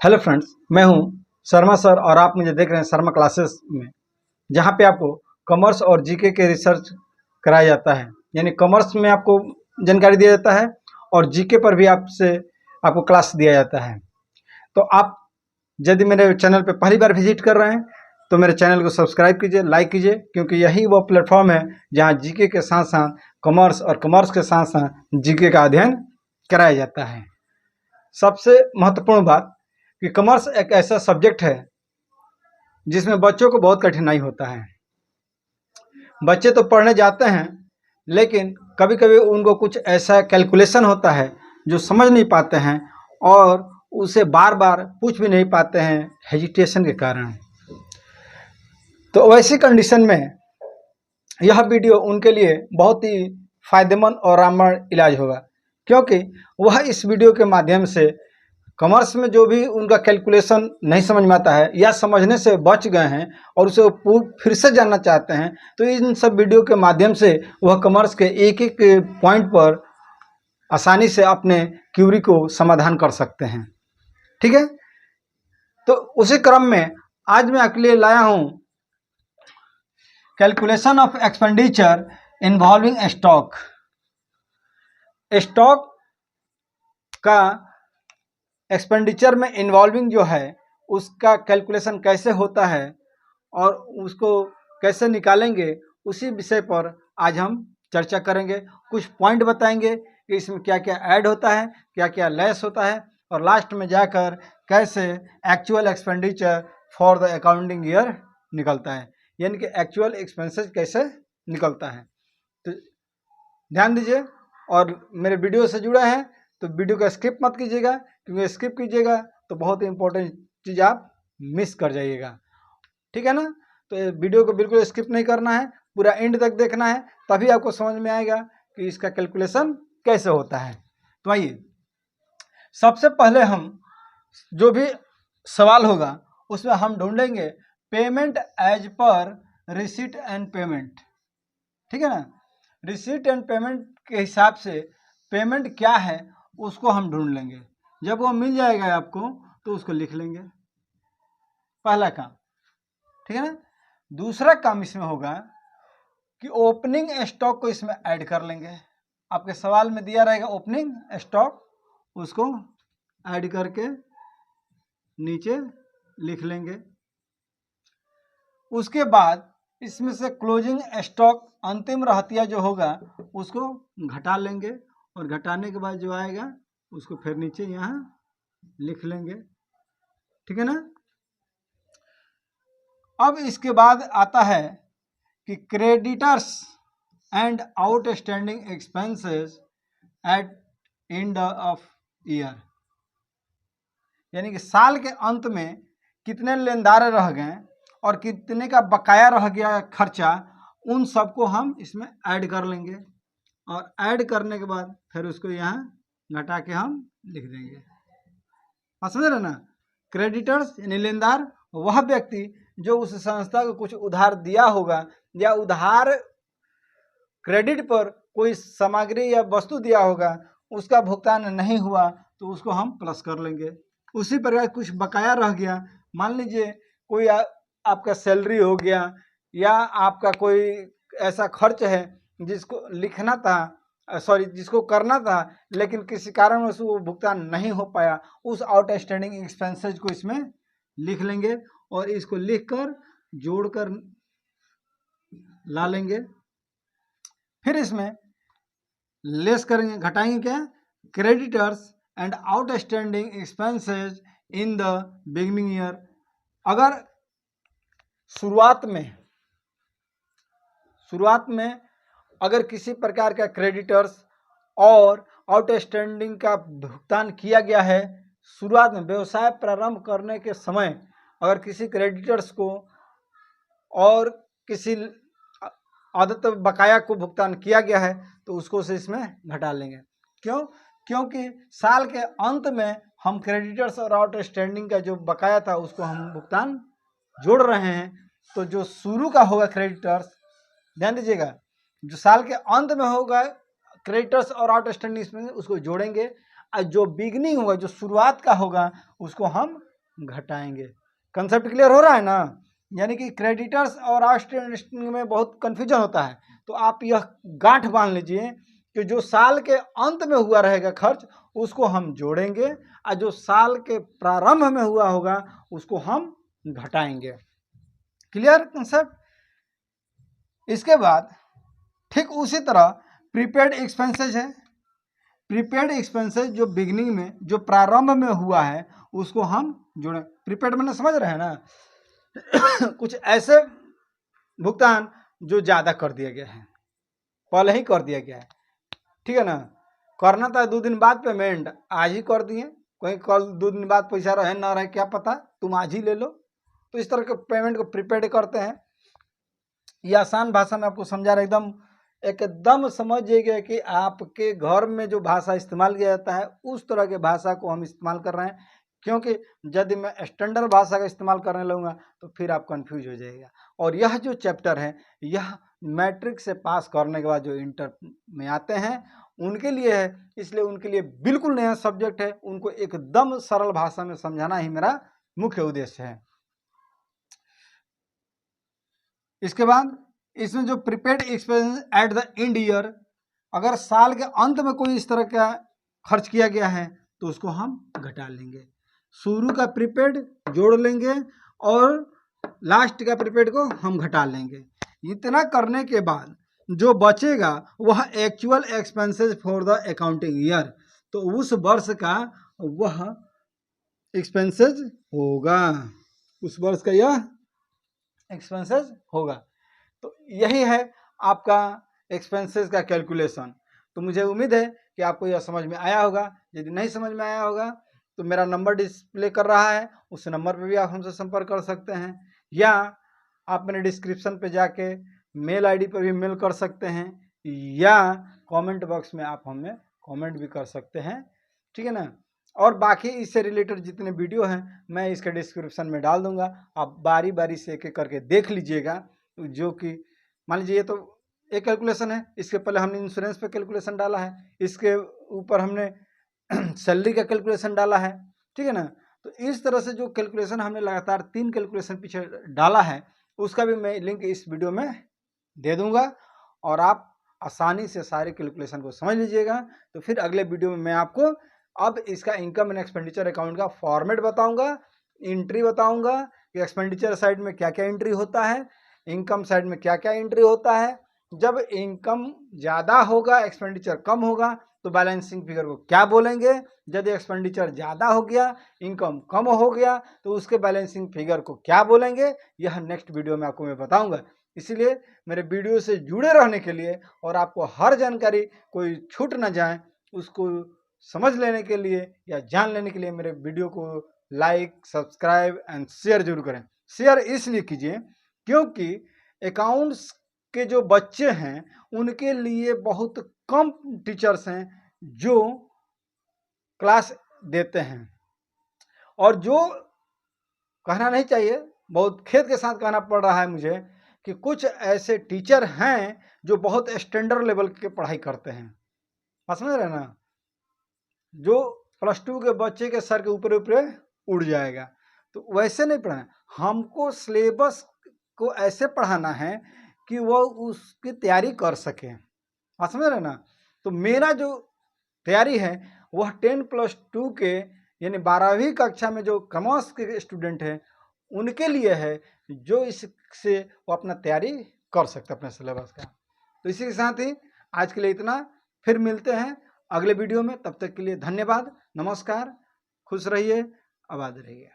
Hello friends, मैं हूं Sharma sir और आप मुझे देख रहे हैं शर्मा क्लासेस में, जहां पे आपको कॉमर्स और जीके के रिसर्च कराया जाता है। यानी कॉमर्स में आपको जानकारी दिया जाता है और जीके पर भी आपको क्लास दिया जाता है। तो आप यदि मेरे चैनल पे पहली बार विजिट कर रहे हैं तो मेरे चैनल को सब्सक्राइब कीजिए, लाइक कीजिए, क्योंकि यही वो प्लेटफॉर्म है जहाँ जीके के साथ साथ कॉमर्स और कॉमर्स के साथ साथ जीके का अध्ययन कराया जाता है। सबसे महत्वपूर्ण बात कि कॉमर्स एक ऐसा सब्जेक्ट है जिसमें बच्चों को बहुत कठिनाई होता है। बच्चे तो पढ़ने जाते हैं, लेकिन कभी कभी उनको कुछ ऐसा कैलकुलेशन होता है जो समझ नहीं पाते हैं और उसे बार बार पूछ भी नहीं पाते हैं हेजिटेशन के कारण। तो वैसी कंडीशन में यह वीडियो उनके लिए बहुत ही फायदेमंद और रामबाण इलाज होगा, क्योंकि वह इस वीडियो के माध्यम से कॉमर्स में जो भी उनका कैलकुलेशन नहीं समझ में आता है या समझने से बच गए हैं और उसे फिर से जानना चाहते हैं, तो इन सब वीडियो के माध्यम से वह कॉमर्स के एक एक पॉइंट पर आसानी से अपने क्यूरी को समाधान कर सकते हैं। ठीक है, तो उसी क्रम में आज मैं आपके लिए लाया हूं calculation of expenditure involving stock. Stock का एक्सपेंडिचर में इन्वॉल्विंग जो है उसका कैलकुलेशन कैसे होता है और उसको कैसे निकालेंगे, उसी विषय पर आज हम चर्चा करेंगे। कुछ पॉइंट बताएंगे कि इसमें क्या क्या ऐड होता है, क्या क्या लेस होता है, और लास्ट में जाकर कैसे actual expenditure for the accounting year निकलता है, यानी कि एक्चुअल एक्सपेंसेस कैसे निकलता है। तो ध्यान दीजिए और मेरे वीडियो से जुड़े हैं तो वीडियो का स्किप मत कीजिएगा, क्योंकि स्किप कीजिएगा तो बहुत ही इंपॉर्टेंट चीज़ आप मिस कर जाइएगा। ठीक है ना, तो वीडियो को बिल्कुल स्किप नहीं करना है, पूरा एंड तक देखना है, तभी आपको समझ में आएगा कि इसका कैलकुलेशन कैसे होता है। तो आइए, सबसे पहले हम जो भी सवाल होगा उसमें हम ढूंढेंगे payment as per receipt and payment. ठीक है ना, रिसीट एंड पेमेंट के हिसाब से पेमेंट क्या है उसको हम ढूंढ लेंगे। जब वो मिल जाएगा आपको तो उसको लिख लेंगे, पहला काम। ठीक है ना, दूसरा काम इसमें होगा कि ओपनिंग स्टॉक को इसमें ऐड कर लेंगे। आपके सवाल में दिया रहेगा ओपनिंग स्टॉक, उसको ऐड करके नीचे लिख लेंगे। उसके बाद इसमें से क्लोजिंग स्टॉक अंतिम रहतिया जो होगा उसको घटा लेंगे, और घटाने के बाद जो आएगा उसको फिर नीचे यहाँ लिख लेंगे। ठीक है ना, अब इसके बाद आता है कि creditors and outstanding expenses at end of year, यानी कि साल के अंत में कितने लेनदार रह गए और कितने का बकाया रह गया खर्चा, उन सबको हम इसमें ऐड कर लेंगे, और ऐड करने के बाद फिर उसको यहाँ घटा के हम लिख देंगे। समझ रहे ना, क्रेडिटर्स यानी लेनदार वह व्यक्ति जो उस संस्था को कुछ उधार दिया होगा या उधार क्रेडिट पर कोई सामग्री या वस्तु दिया होगा, उसका भुगतान नहीं हुआ तो उसको हम प्लस कर लेंगे। उसी प्रकार कुछ बकाया रह गया, मान लीजिए कोई आपका सैलरी हो गया या आपका कोई ऐसा खर्च है जिसको लिखना था, जिसको करना था, लेकिन किसी कारण से वो भुगतान नहीं हो पाया, उस आउटस्टैंडिंग एक्सपेंसेस को इसमें लिख लेंगे और इसको लिखकर जोड़कर ला लेंगे। फिर इसमें लेस करेंगे, घटाएंगे क्या, creditors and outstanding expenses in the beginning year. अगर शुरुआत में अगर किसी प्रकार का क्रेडिटर्स और आउटस्टैंडिंग का भुगतान किया गया है, शुरुआत में व्यवसाय प्रारंभ करने के समय अगर किसी क्रेडिटर्स को और किसी आदत बकाया को भुगतान किया गया है तो उसको से इसमें घटा लेंगे। क्यों? क्योंकि साल के अंत में हम क्रेडिटर्स और आउटस्टैंडिंग का जो बकाया था उसको हम भुगतान जोड़ रहे हैं, तो जो शुरू का होगा क्रेडिटर्स, ध्यान दीजिएगा, जो साल के अंत में होगा क्रेडिटर्स और आउटस्टैंडिंग में उसको जोड़ेंगे, और जो बिगनिंग होगा, जो शुरुआत का होगा, उसको हम घटाएंगे। कंसेप्ट क्लियर हो रहा है ना? यानी कि क्रेडिटर्स और आउटस्टैंडिंग में बहुत कंफ्यूजन होता है, तो आप यह गांठ बांध लीजिए कि जो साल के अंत में हुआ रहेगा खर्च उसको हम जोड़ेंगे और जो साल के प्रारंभ में हुआ होगा उसको हम घटाएंगे। Clear concept? इसके बाद ठीक उसी तरह प्रीपेड एक्सपेंसेस है। प्रीपेड एक्सपेंसेस जो बिगिनिंग में, जो प्रारंभ में हुआ है उसको हम जोड़े। प्रीपेड मैंने समझ रहे हैं ना कुछ ऐसे भुगतान जो ज़्यादा कर दिया गया है, पहले ही कर दिया गया है, ठीक है ना। करना था 2 दिन बाद पेमेंट, आज ही कर दिए, कहीं कल 2 दिन बाद पैसा रहे ना रहे क्या पता, तुम आज ही ले लो। तो इस तरह के पेमेंट को प्रीपेड करते हैं। ये आसान भाषा में आपको समझा रहा, एकदम समझिएगा कि आपके घर में जो भाषा इस्तेमाल किया जाता है उस तरह के भाषा को हम इस्तेमाल कर रहे हैं, क्योंकि यदि मैं स्टैंडर्ड भाषा का इस्तेमाल करने लगूंगा तो फिर आप कंफ्यूज हो जाएगा। और यह जो चैप्टर है यह मैट्रिक से पास करने के बाद जो इंटर में आते हैं उनके लिए है, इसलिए उनके लिए बिल्कुल नया सब्जेक्ट है, उनको एकदम सरल भाषा में समझाना ही मेरा मुख्य उद्देश्य है। इसके बाद इसमें जो prepaid expense at the end year, अगर साल के अंत में कोई इस तरह का खर्च किया गया है तो उसको हम घटा लेंगे। शुरू का प्रीपेड जोड़ लेंगे और लास्ट का प्रीपेड को हम घटा लेंगे। इतना करने के बाद जो बचेगा वह actual expenses for the accounting year, तो उस वर्ष का वह एक्सपेंसेस होगा, उस वर्ष का यह एक्सपेंसेस होगा। तो यही है आपका एक्सपेंसेस का कैलकुलेशन। तो मुझे उम्मीद है कि आपको यह समझ में आया होगा। यदि नहीं समझ में आया होगा तो मेरा नंबर डिस्प्ले कर रहा है, उस नंबर पर भी आप हमसे संपर्क कर सकते हैं, या आप मेरे डिस्क्रिप्शन पे जाके मेल आईडी पर भी मेल कर सकते हैं, या कमेंट बॉक्स में आप हमें कमेंट भी कर सकते हैं, ठीक है ना। और बाकी इससे रिलेटेड जितने वीडियो हैं मैं इसके डिस्क्रिप्शन में डाल दूंगा, आप बारी बारी से एक एक करके देख लीजिएगा। जो कि मान लीजिए ये तो एक कैलकुलेशन है, इसके पहले हमने इंश्योरेंस पे कैलकुलेशन डाला है, इसके ऊपर हमने सैलरी का कैलकुलेशन डाला है, ठीक है ना। तो इस तरह से जो कैलकुलेशन हमने लगातार 3 कैलकुलेशन पीछे डाला है उसका भी मैं लिंक इस वीडियो में दे दूंगा और आप आसानी से सारे कैलकुलेशन को समझ लीजिएगा। तो फिर अगले वीडियो में मैं आपको अब इसका इनकम एंड एक्सपेंडिचर अकाउंट का फॉर्मेट बताऊंगा, एंट्री बताऊंगा कि एक्सपेंडिचर साइड में क्या क्या एंट्री होता है, इनकम साइड में क्या क्या एंट्री होता है, जब इनकम ज़्यादा होगा एक्सपेंडिचर कम होगा तो बैलेंसिंग फिगर को क्या बोलेंगे, यदि एक्सपेंडिचर ज़्यादा हो गया इनकम कम हो गया तो उसके बैलेंसिंग फिगर को क्या बोलेंगे, यह नेक्स्ट वीडियो में आपको मैं बताऊंगा। इसीलिए मेरे वीडियो से जुड़े रहने के लिए और आपको हर जानकारी कोई छूट ना जाए उसको समझ लेने के लिए या जान लेने के लिए मेरे वीडियो को लाइक, सब्सक्राइब एंड शेयर जरूर करें। शेयर इसलिए कीजिए क्योंकि अकाउंट्स के जो बच्चे हैं उनके लिए बहुत कम टीचर्स हैं जो क्लास देते हैं, और जो कहना नहीं चाहिए, बहुत खेद के साथ कहना पड़ रहा है मुझे कि कुछ ऐसे टीचर हैं जो बहुत स्टैंडर्ड लेवल के पढ़ाई करते हैं, आप समझ रहे हैं ना, जो +2 के बच्चे के सर के ऊपर ऊपर उड़ जाएगा। तो वैसे नहीं पढ़ाना, हमको सिलेबस को ऐसे पढ़ाना है कि वो उसकी तैयारी कर सके, आप समझ रहे हैं ना। तो मेरा जो तैयारी है वह 10+2 के यानी 12वीं कक्षा में जो कॉमर्स के स्टूडेंट हैं उनके लिए है, जो इससे वो अपना तैयारी कर सकते अपने सिलेबस का। तो इसी के साथ ही आज के लिए इतना, फिर मिलते हैं अगले वीडियो में, तब तक के लिए धन्यवाद, नमस्कार, खुश रहिए, आबाद रहिए।